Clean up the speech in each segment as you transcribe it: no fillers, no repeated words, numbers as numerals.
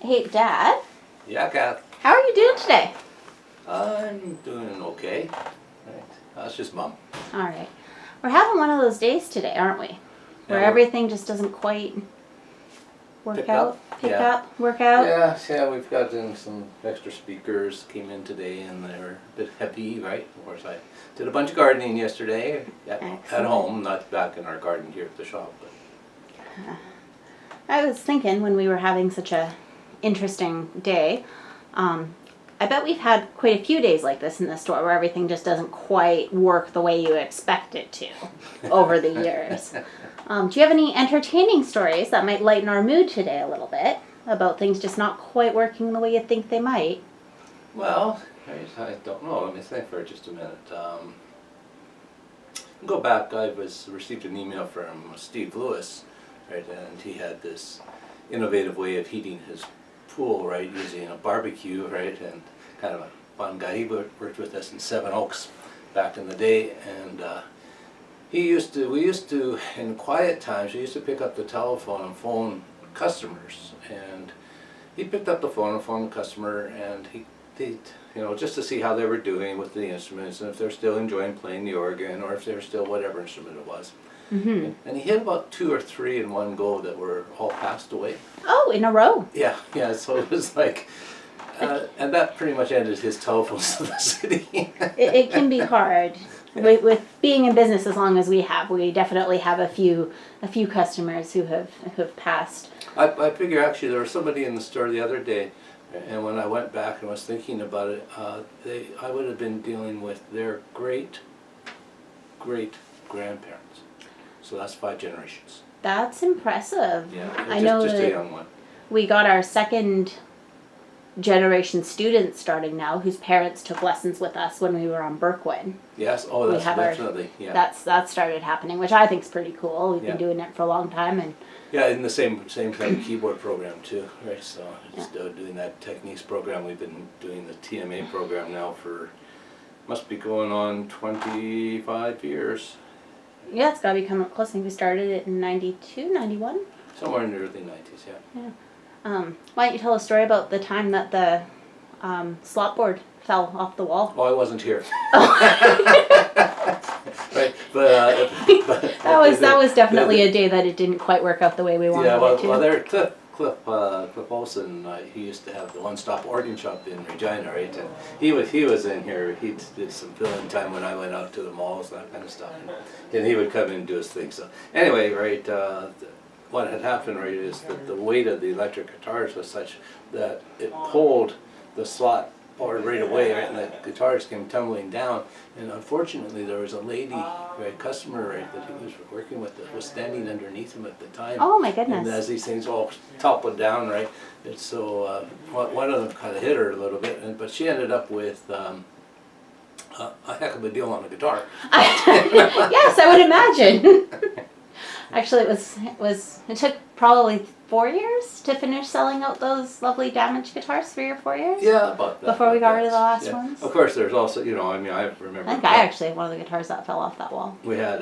Hey, Dad. Yeah, Kath. How are you doing today? I'm doing okay. Right. That's just Mom. All right. We're having one of those days today, aren't we? Where Yeah, everything just doesn't quite work Pick out, up? pick Yeah. up, work out. Yeah, we've gotten some extra speakers came in today and they're a bit heavy, right? Of course, I did a bunch of gardening yesterday at Excellent. home, not back in our garden here at the shop. But I was thinking when we were having such a interesting day, I bet we've had quite a few days like this in the store where everything just doesn't quite work the way you expect it to over the years. Do you have any entertaining stories that might lighten our mood today a little bit about things just not quite working the way you think they might? well, right, I don't know. Let me think for just a minute. Go back. I received an email from Steve Lewis, right, and he had this innovative way of heating his pool, right, using a barbecue, right, and kind of a fun guy. He worked with us in Seven Oaks back in the day, and we used to, in quiet times, we used to pick up the telephone and phone customers, and he picked up the phone and phoned the customer, and he just to see how they were doing with the instruments, and if they're still enjoying playing the organ, or if they're still whatever instrument it was. Mm-hmm. And he hit about 2 or 3 in one go that were all passed away. Oh, in a row. Yeah, so it was like, and that pretty much ended his telephone soliciting. It can be hard. With being in business as long as we have, we definitely have a few customers who have passed. I figure actually there was somebody in the store the other day, and when I went back and was thinking about it, I would have been dealing with their great grandparents. So that's 5 generations. That's impressive. Yeah, I know just that a young one. we got our second generation students starting now whose parents took lessons with us when we were on Berkwin. Yes, We that's have our- definitely, yeah. That started happening, which I think is pretty cool. We've Yeah. been doing it for a long time, and Yeah, in the same kind of keyboard program too, right? So just doing that Techniques program, we've been doing the TMA program now for, must be going on 25 years. yeah, it's got to be coming up close. I think we started it in 92, 91. Somewhere in the early 90s, yeah. Why don't you tell a story about the time that the slot board fell off the wall? Oh, I wasn't here. Right, but That was definitely a day that it didn't quite work out the way we wanted yeah, it to. well, there, Cliff Olson, he used to have the One Stop Organ Shop in Regina, right? And he was in here. He did some fill-in time when I went out to the malls, that kind of stuff. And he would come in and do his thing. So anyway, right, what had happened, right, is that the weight of the electric guitars was such that it pulled the slot board right away, right, and the guitars came tumbling down. And unfortunately, there was a lady, right, customer, right, that he was working with that was standing underneath him at the time. Oh my And goodness. as these things all toppled down, right, and so one of them kind of hit her a little bit, but she ended up with a heck of a deal on the guitar. Yes, I would imagine. Actually, it took probably 4 years to finish selling out those lovely damaged guitars, 3 or 4 years. Yeah, about that. Before we got rid of the last Yeah. ones? Of course, there's also, I mean, I remember. I think I actually have one of the guitars that fell off that wall. We had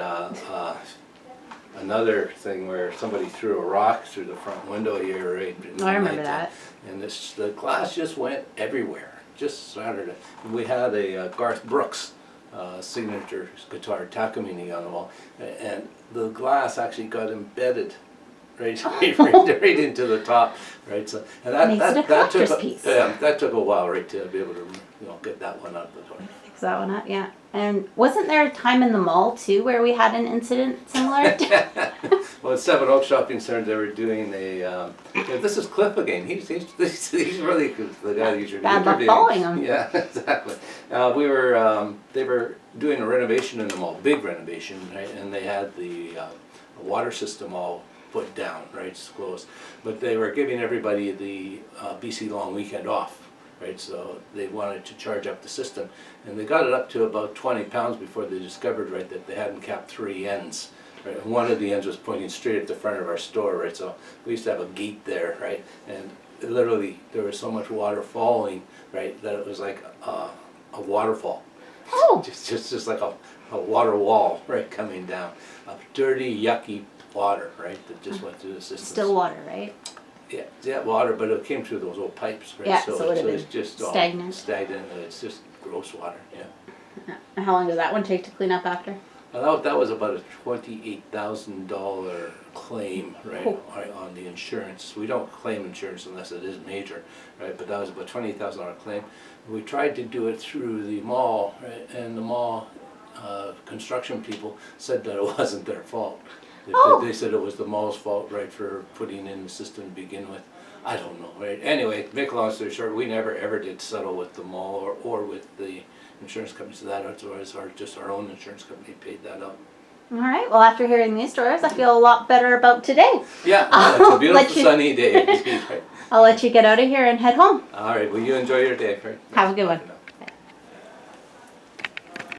another thing where somebody threw a rock through the front window here, right? Oh, I remember that. And the glass just went everywhere, just shattered it. And we had a Garth Brooks signature guitar, Takamine, on the wall, and the glass actually got embedded right into the top, right? So and Makes it a collector's piece. that took a while, right, to be able to get that one out the door. Fix that one up, yeah. And wasn't there a time in the mall too where we had an incident similar? Well, at Seven Oaks Shopping Center, they were doing this is Cliff again. He's really the guy that you're Bad luck following him. Yeah, exactly. They were doing a renovation in the mall, big renovation, right? And they had the water system all put down, right? It's closed. But they were giving everybody the BC long weekend off. Right, so they wanted to charge up the system, and they got it up to about 20 pounds before they discovered, right, that they hadn't capped 3 ends. Right, and one of the ends was pointing straight at the front of our store, right. So we used to have a gate there, right, and literally there was so much water falling, right, that it was like a waterfall. Oh. Just like a water wall, right, coming down, of dirty, yucky water, right, that just went through the system. Still water, right? Yeah, water, but it came through those old pipes, right? Yeah, so it would've it's been just all stagnant. stagnant, and it's just gross water, yeah. And how long does that one take to clean up after? That was about a $28,000 claim, right, Oh. on the insurance. We don't claim insurance unless it is major, right, but that was about $28,000 claim. We tried to do it through the mall, right, and the mall construction people said that it wasn't their fault. They said it was the mall's fault, right, for putting in the system to begin with. I don't know, right? Anyway, make a long story short, we never ever did settle with the mall or with the insurance company, so that was just our own insurance company paid that up. All right. Well, after hearing these stories, I feel a lot better about today. Yeah, it's a beautiful sunny day. Right? I'll let you get out of here and head home. All right, well, you enjoy your day, right? Have a good one.